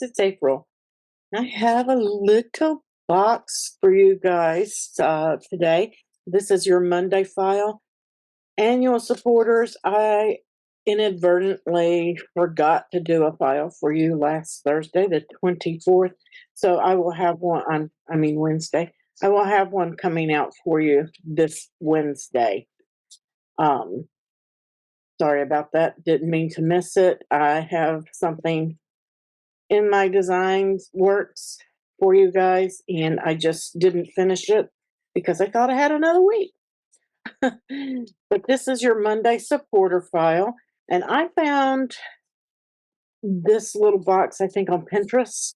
it's April. I have a little box for you guys today. This is your Monday file. Annual supporters, I inadvertently forgot to do a file for you last Thursday, the 24th. So I will have one on, Wednesday. I will have one coming out for you this Wednesday. Sorry about that. Didn't mean to miss it. I have something in my designs works for you guys, and I just didn't finish it because I thought I had another week. But this is your Monday supporter file, and I found this little box, I think, on Pinterest.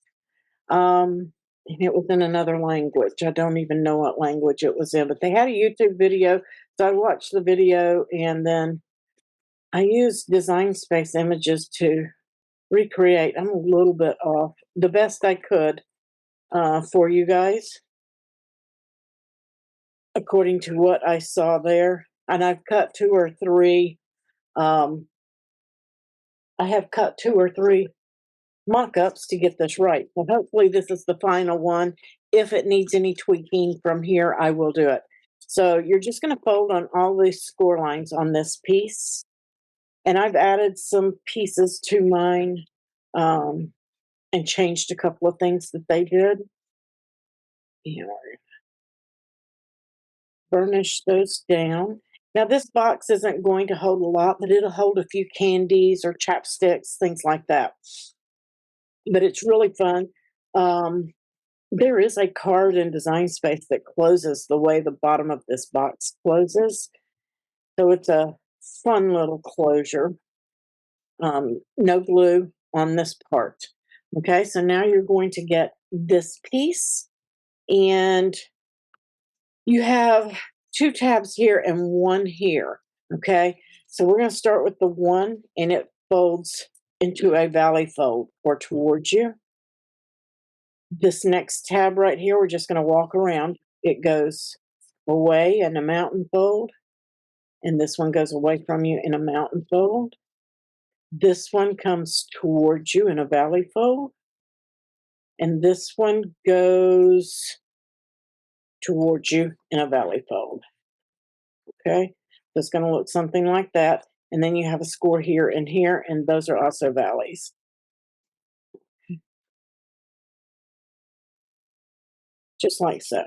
And it was in another language. I don't even know what language it was in, but they had a YouTube video. So I watched the video, and then I used Designspace images to recreate. I'm a little bit off, the best I could for you guys, according to what I saw there. And I've cut two or three. I have cut 2 or 3 mock-ups to get this right. So hopefully this is the final one. If it needs any tweaking from here, I will do it. So you're just going to fold on all these score lines on this piece. And I've added some pieces to mine and changed a couple of things that they did. Burnish those down. Now this box isn't going to hold a lot, but it'll hold a few candies or chapsticks, things like that. But it's really fun. There is a card in Designspace that closes the way the bottom of this box closes. So it's a fun little closure. No glue on this part. Okay, so now you're going to get this piece, and you have 2 tabs here and 1 here. Okay, so we're going to start with the 1, and it folds into a valley fold or towards you. This next tab right here, we're just going to walk around. It goes away in a mountain fold, and this one goes away from you in a mountain fold. This one comes towards you in a valley fold, and this one goes towards you in a valley fold. Okay, so it's going to look something like that, and then you have a score here, and those are also valleys. Just like so.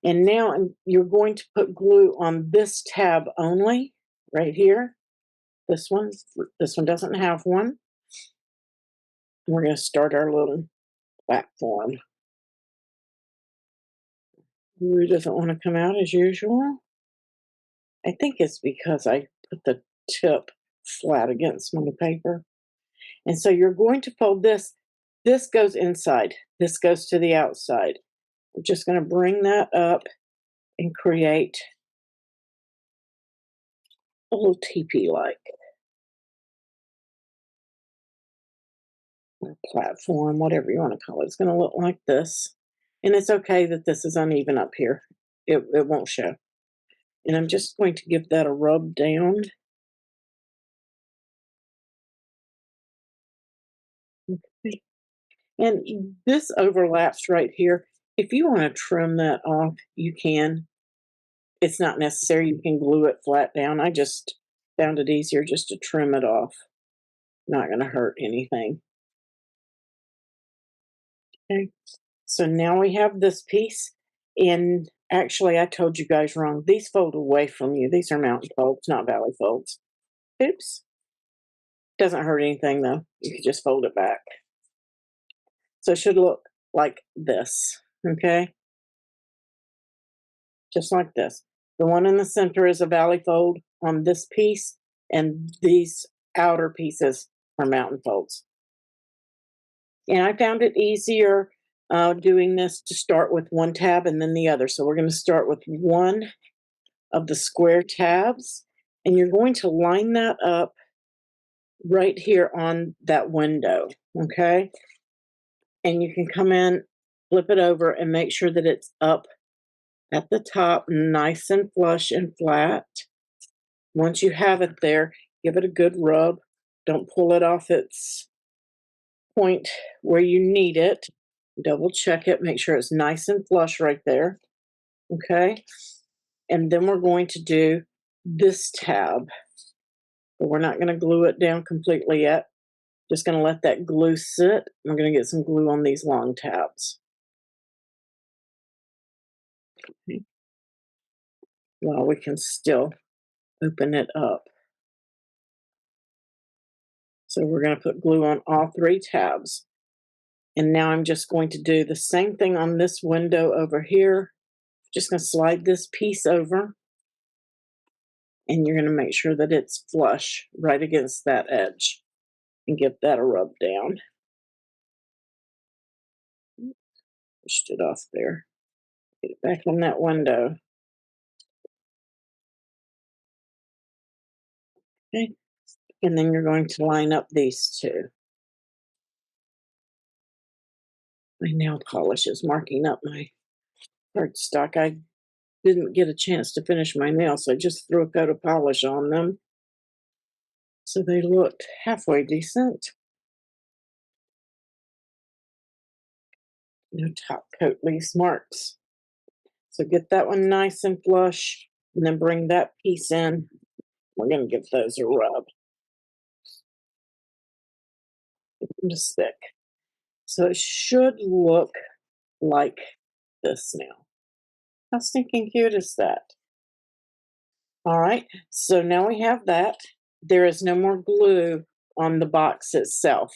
And now you're going to put glue on this tab only, right here. This one doesn't have one. We're going to start our little platform. Glue doesn't want to come out as usual. I think it's because I put the tip flat against my paper. And so you're going to fold this. This goes inside. This goes to the outside. We're just going to bring that up and create a little teepee-like platform, whatever you want to call it. It's going to look like this. And it's okay that this is uneven up here. It won't show. And I'm just going to give that a rub down. Okay. And this overlaps right here. If you want to trim that off, you can. It's not necessary. You can glue it flat down. I just found it easier just to trim it off. Not going to hurt anything. Okay. So now we have this piece. And actually, I told you guys wrong. These fold away from you. These are mountain folds, not valley folds. Oops. Doesn't hurt anything, though. You can just fold it back. So it should look like this, okay? Just like this. The one in the center is a valley fold on this piece, and these outer pieces are mountain folds. And I found it easier doing this to start with one tab and then the other. So we're going to start with one of the square tabs, and you're going to line that up right here on that window, okay? And you can come in, flip it over, and make sure that it's up at the top, nice and flush and flat. Once you have it there, give it a good rub. Don't pull it off its point where you need it. Double check it, make sure it's nice and flush right there. Okay. And then we're going to do this tab. But we're not going to glue it down completely yet. Just going to let that glue sit. I'm going to get some glue on these long tabs. Okay. Well, we can still open it up. So we're going to put glue on all 3 tabs. And now I'm just going to do the same thing on this window over here. Just going to slide this piece over. And you're going to make sure that it's flush right against that edge. And give that a rub down. Pushed it off there. Get it back on that window. Okay. And then you're going to line up these 2. My nail polish is marking up my cardstock. I didn't get a chance to finish my nails, so I just threw a coat of polish on them. So they looked halfway decent. No top coat leaves marks. So get that one nice and flush, and then bring that piece in. We're going to give those a rub. Get them to stick. So it should look like this now. How stinking cute is that? All right, so now we have that. There is no more glue on the box itself.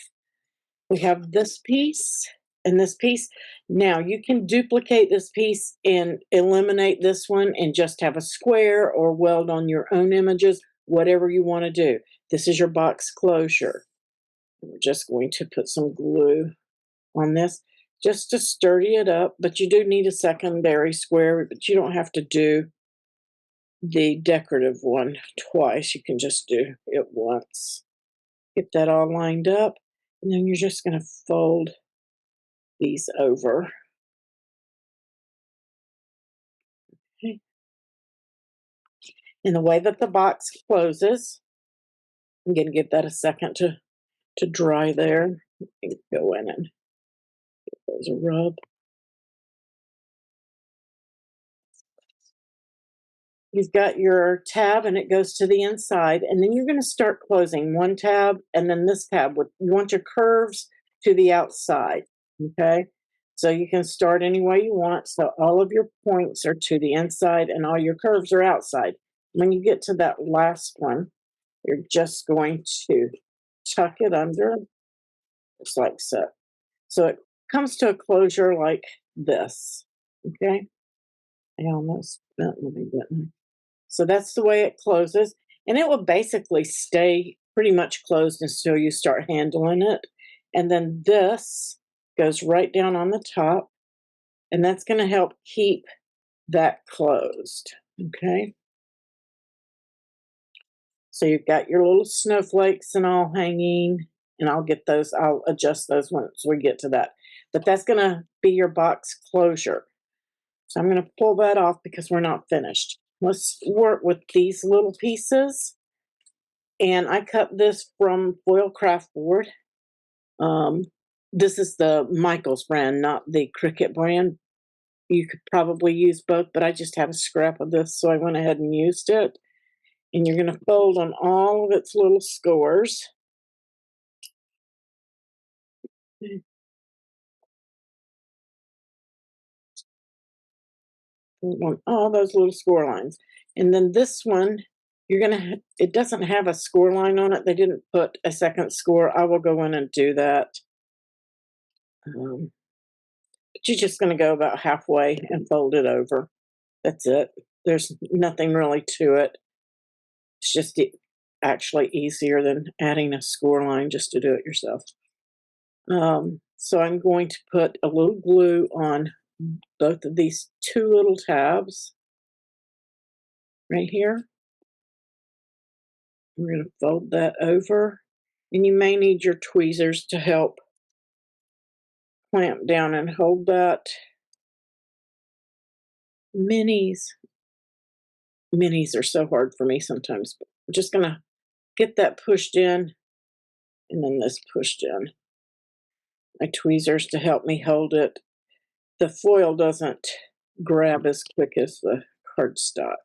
We have this piece and this piece. Now you can duplicate this piece and eliminate this one and just have a square or weld on your own images, whatever you want to do. This is your box closure. We're just going to put some glue on this just to sturdy it up, but you do need a secondary square, but you don't have to do the decorative one twice. You can just do it once. Get that all lined up, and then you're just going to fold these over. Okay. And the way that the box closes, I'm going to give that a second to dry there. And go in and give those a rub. You've got your tab and it goes to the inside, and then you're going to start closing one tab and then this tab. You want your curves to the outside, okay? So you can start any way you want. So all of your points are to the inside and all your curves are outside. When you get to that last one, you're just going to tuck it under, just like so. So it comes to a closure like this, okay? I almost bent my button. So that's the way it closes, and it will basically stay pretty much closed until you start handling it. And then this goes right down on the top, and that's going to help keep that closed, okay? So you've got your little snowflakes and all hanging, and I'll adjust those once we get to that. But that's going to be your box closure. So I'm going to pull that off because we're not finished. Let's work with these little pieces. And I cut this from foil craft board. This is the Michaels brand, not the Cricut brand. You could probably use both, but I just had a scrap of this, so I went ahead and used it. And you're going to fold on all of its little scores. On all those little score lines. And then this one, it doesn't have a score line on it. They didn't put a second score. I will go in and do that. But you're just going to go about halfway and fold it over. That's it. There's nothing really to it. It's just actually easier than adding a score line just to do it yourself. So I'm going to put a little glue on both of these 2 little tabs right here. We're going to fold that over, and you may need your tweezers to help clamp down and hold that. Minis are so hard for me sometimes. I'm just going to get that pushed in, and then this pushed in. my tweezers to help me hold it. The foil doesn't grab as quick as the cardstock.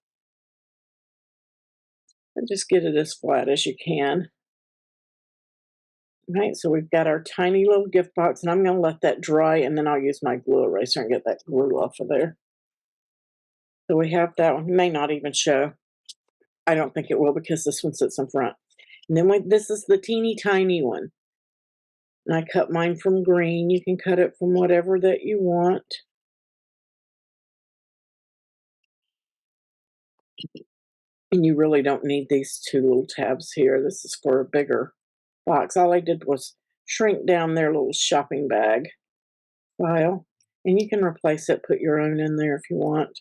And just get it as flat as you can. All right, so we've got our tiny little gift box, and I'm going to let that dry, and then I'll use my glue eraser and get that glue off of there. So we have that one. It may not even show. I don't think it will because this one sits in front. And then this is the teeny tiny one. And I cut mine from green. You can cut it from whatever that you want. And you really don't need these two little tabs here. This is for a bigger box. All I did was shrink down their little shopping bag file. And you can replace it, put your own in there if you want.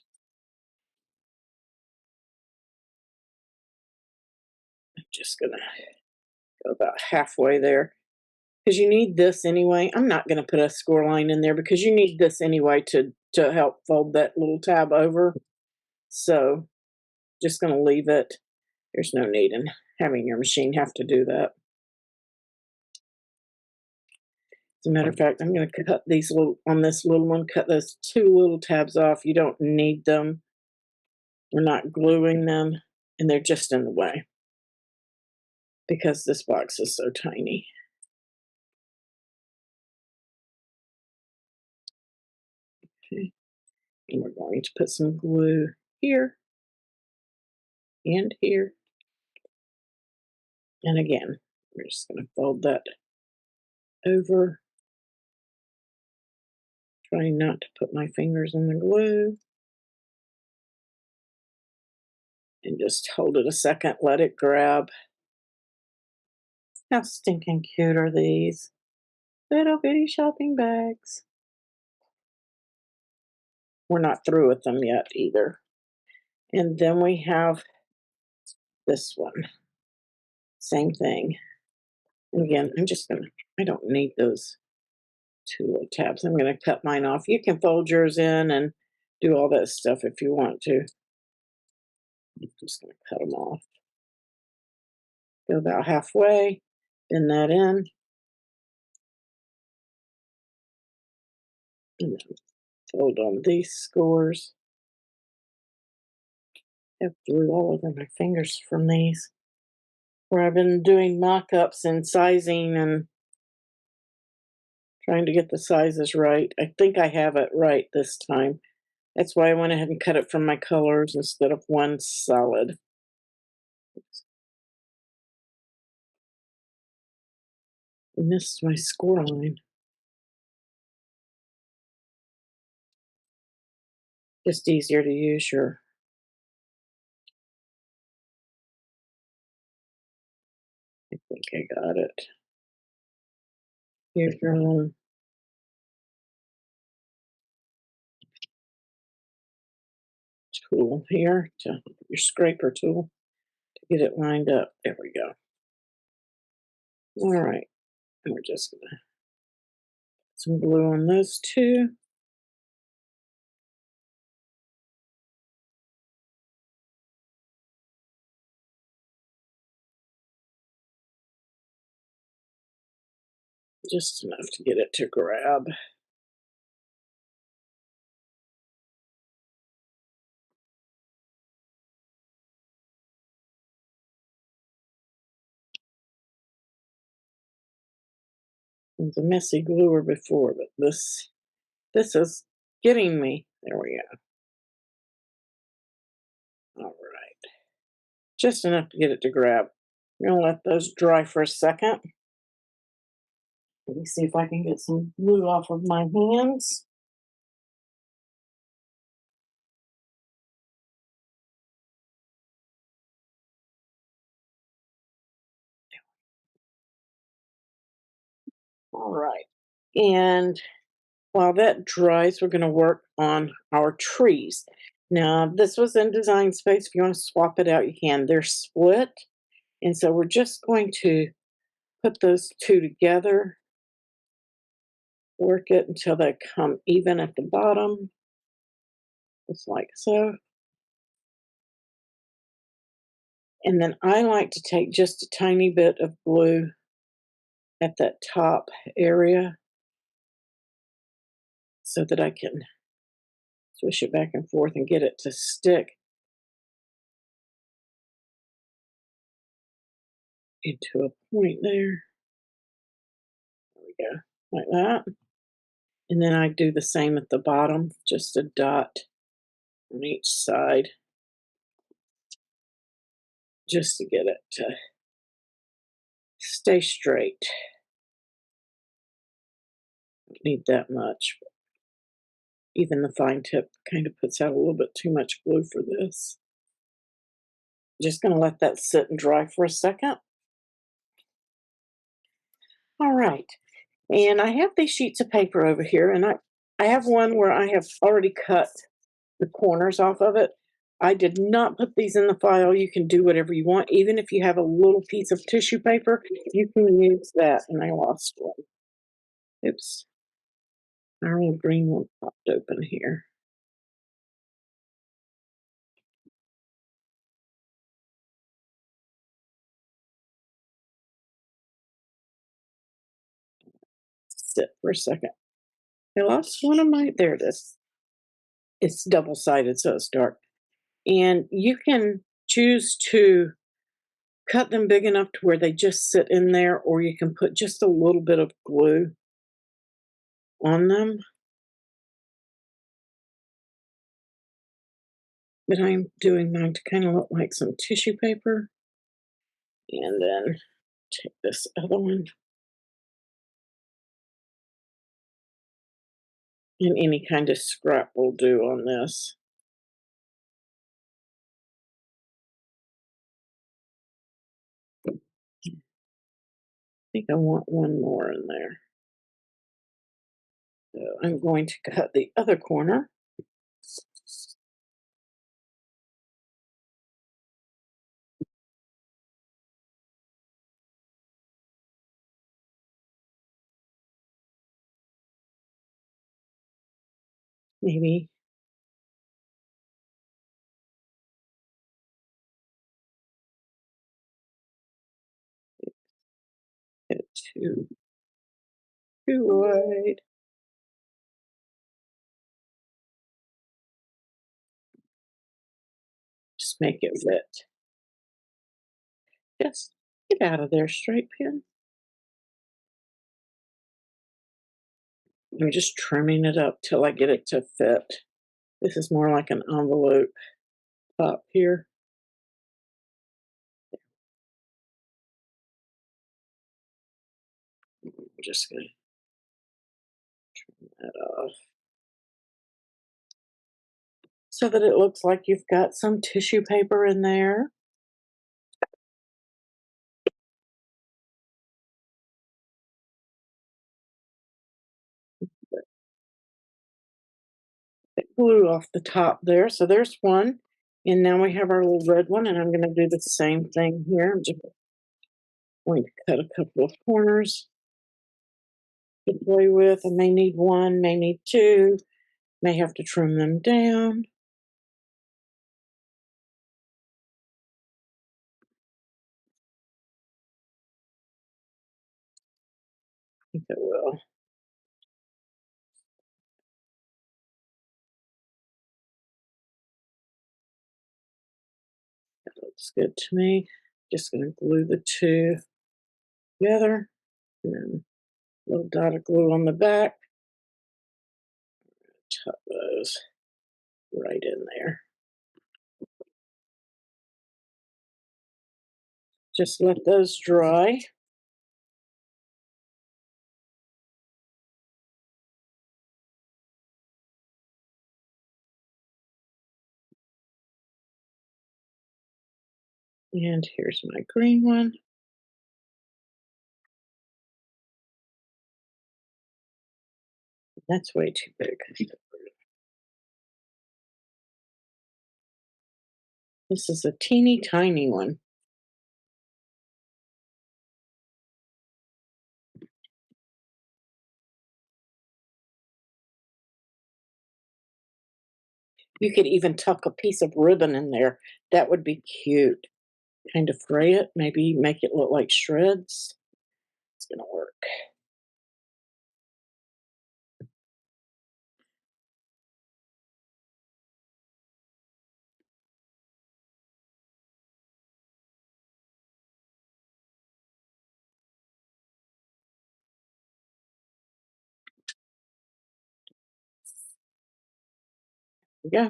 I'm just going to go about halfway there. Because you need this anyway. I'm not going to put a score line in there because you need this anyway to help fold that little tab over. So just going to leave it. There's no need in having your machine have to do that. As a matter of fact, I'm going to cut these on this little one, cut those two little tabs off. You don't need them. We're not gluing them, and they're just in the way because this box is so tiny. Okay. And we're going to put some glue here and here. And again, we're just going to fold that over. Trying not to put my fingers in the glue. And just hold it a second, let it grab. How stinking cute are these? Little bitty shopping bags. We're not through with them yet either. And then we have this one. Same thing. And again, I don't need those two little tabs. I'm going to cut mine off. You can fold yours in and do all that stuff if you want to. I'm just going to cut them off. Go about halfway, bend that in. And then fold on these scores. I have glue all over my fingers from these. Where I've been doing mock-ups and sizing and trying to get the sizes right. I think I have it right this time. That's why I went ahead and cut it from my colors instead of one solid. I missed my score line. Just easier to use your I think I got it. Use your own tool here, your scraper tool, to get it lined up. There we go. All right, and we're just gonna put some glue on those two. Just enough to get it to grab. It was a messy gluer before, but this is getting me. There we go. All right. Just enough to get it to grab. I'm going to let those dry for a second. Let me see if I can get some glue off of my hands. All right. And while that dries, we're going to work on our trees. Now, this was in Designspace. If you want to swap it out, you can. They're split. And so we're just going to put those two together. Work it until they come even at the bottom. Just like so. And then I like to take just a tiny bit of glue at that top area so that I can swish it back and forth and get it to stick into a point there. There we go, like that. And then I do the same at the bottom, just a dot on each side, just to get it to stay straight. Don't need that much. Even the fine tip kind of puts out a little bit too much glue for this. Just going to let that sit and dry for a second. All right. And I have these sheets of paper over here, and I have one where I have already cut the corners off of it. I did not put these in the file. You can do whatever you want. Even if you have a little piece of tissue paper, you can use that. And I lost one. Oops. Our little green one popped open here. Sit for a second. I lost one of my, there it is. It's double-sided, so it's dark. And you can choose to cut them big enough to where they just sit in there, or you can put just a little bit of glue on them. But I'm doing mine to kind of look like some tissue paper. And then take this other one. And any kind of scrap will do on this. I think I want one more in there. So I'm going to cut the other corner. Maybe get it too wide. Just make it fit. Just get out of there, straight pin. I'm just trimming it up till I get it to fit. This is more like an envelope top here. I'm just going to trim that off so that it looks like you've got some tissue paper in there. Glue off the top there. So there's one. And now we have our little red one, and I'm going to do the same thing here. I'm just going to cut a couple of corners to play with. I may need one, may need two, may have to trim them down. I think I will. That looks good to me. Just going to glue the two together, and then a little dot of glue on the back. Tuck those right in there. Just let those dry. And here's my green one. That's way too big. This is a teeny tiny one. You could even tuck a piece of ribbon in there. That would be cute. Kind of fray it, maybe make it look like shreds. It's gonna work. Yeah.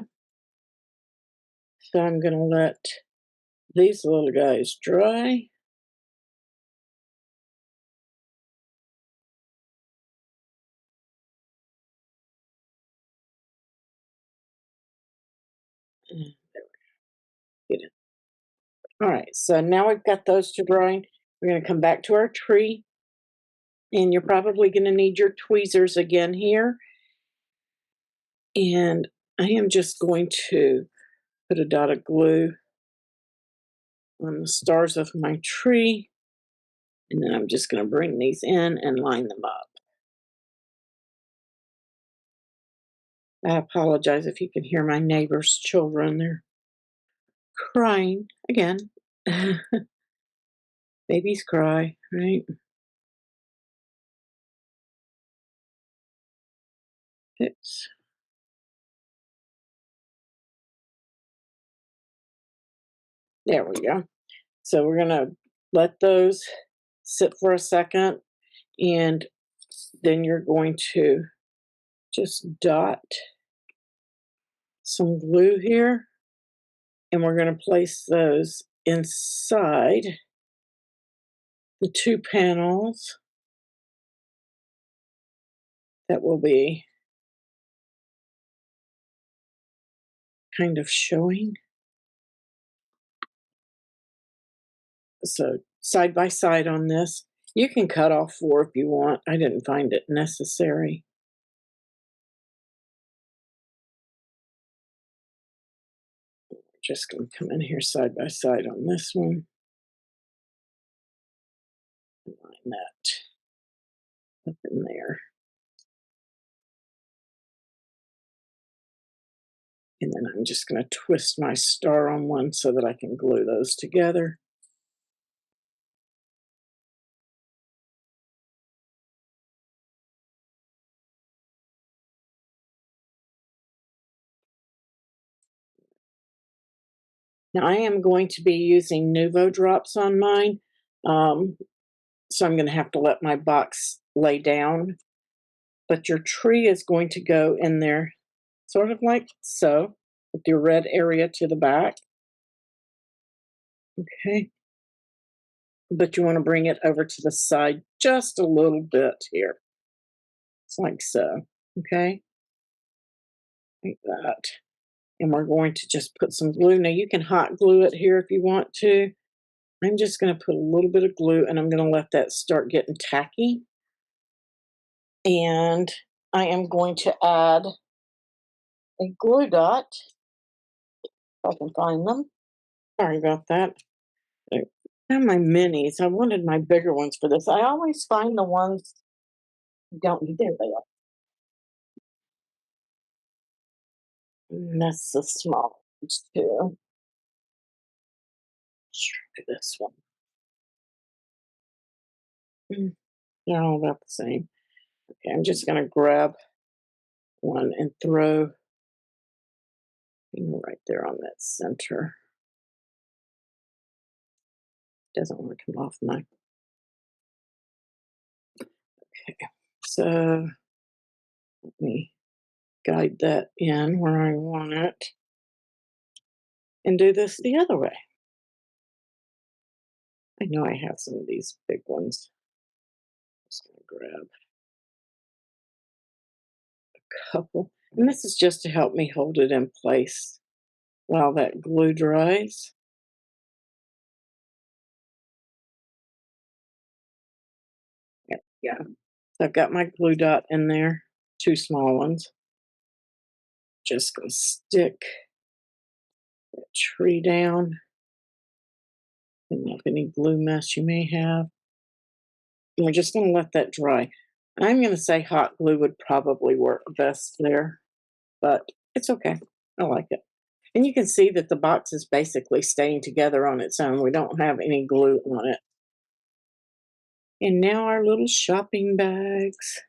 So I'm going to let these little guys dry. And get it. All right, so now we've got those to drying. We're going to come back to our tree, and you're probably going to need your tweezers again here. And I am just going to put a dot of glue on the stars of my tree, and then I'm just going to bring these in and line them up. I apologize if you can hear my neighbor's children. They're crying again. Babies cry, right? Fix. There we go. So we're going to let those sit for a second, and then you're going to just dot some glue here, and we're going to place those inside the two panels that will be kind of showing. So side by side on this. You can cut off 4 if you want. I didn't find it necessary. Just going to come in here side by side on this one. Line that up in there. And then I'm just going to twist my star on one so that I can glue those together. Now I am going to be using Nuvo drops on mine. So I'm going to have to let my box lay down. But your tree is going to go in there sort of like so, with your red area to the back. Okay. But you want to bring it over to the side just a little bit here. It's like so. Okay. Like that. And we're going to just put some glue. Now you can hot glue it here if you want to. I'm just going to put a little bit of glue, and I'm going to let that start getting tacky. And I am going to add a glue dot, if I can find them. Sorry about that. I found my minis. I wanted my bigger ones for this. I always find the ones you don't need. There they are. And that's the small ones too. Let's try this one. They're all about the same. Okay, I'm just going to grab one and throw right there on that center. Doesn't want to come off my. Okay, so let me guide that in where I want it and do this the other way. I know I have some of these big ones. Just going to grab a couple. And this is just to help me hold it in place while that glue dries. Yeah. I've got my glue dot in there, 2 small ones. Just going to stick that tree down. Clean up any glue mess you may have. And we're just going to let that dry. I'm going to say hot glue would probably work best there, but it's okay. I like it. And you can see that the box is basically staying together on its own. We don't have any glue on it. And now our little shopping bags.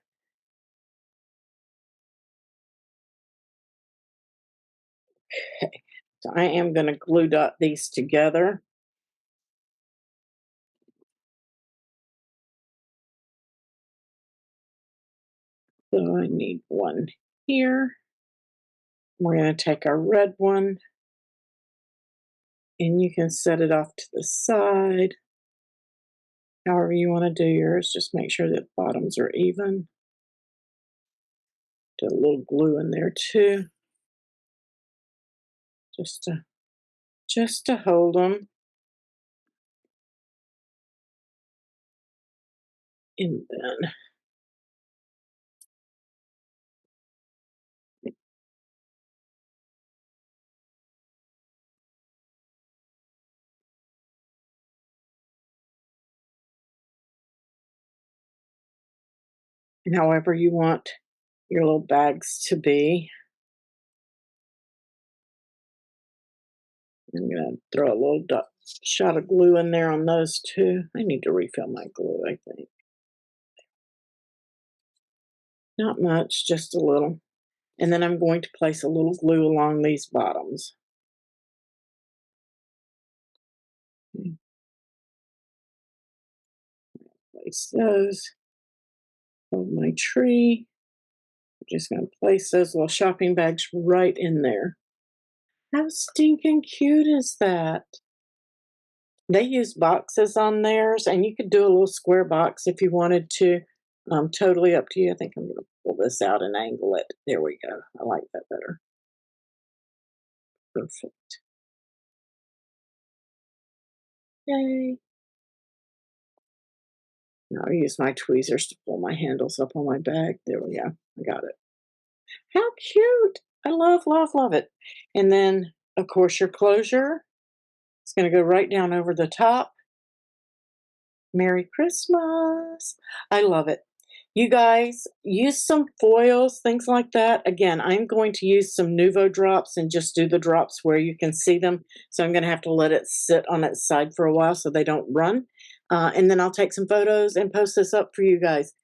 Okay, so I am going to glue dot these together. So I need one here We're going to take our red one, and you can set it off to the side. However you want to do yours, just make sure that bottoms are even. Do a little glue in there too, just to hold them. And then however you want your little bags to be. I'm going to throw a little shot of glue in there on those too. I need to refill my glue, I think. Not much, just a little. And then I'm going to place a little glue along these bottoms. Place those. Hold my tree. I'm just going to place those little shopping bags right in there. How stinking cute is that? They use boxes on theirs, and you could do a little square box if you wanted to. Totally up to you. I think I'm going to pull this out and angle it. There we go. I like that better. Perfect. Yay. Now I use my tweezers to pull my handles up on my bag. There we go. I got it. How cute. I love, love, love it. And then, of course, your closure. It's going to go right down over the top. Merry Christmas. I love it. You guys use some foils, things like that. Again, I'm going to use some Nuvo drops and just do the drops where you can see them. So I'm going to have to let it sit on its side for a while so they don't run. And then I'll take some photos and post this up for you guys.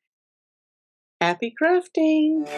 Happy crafting!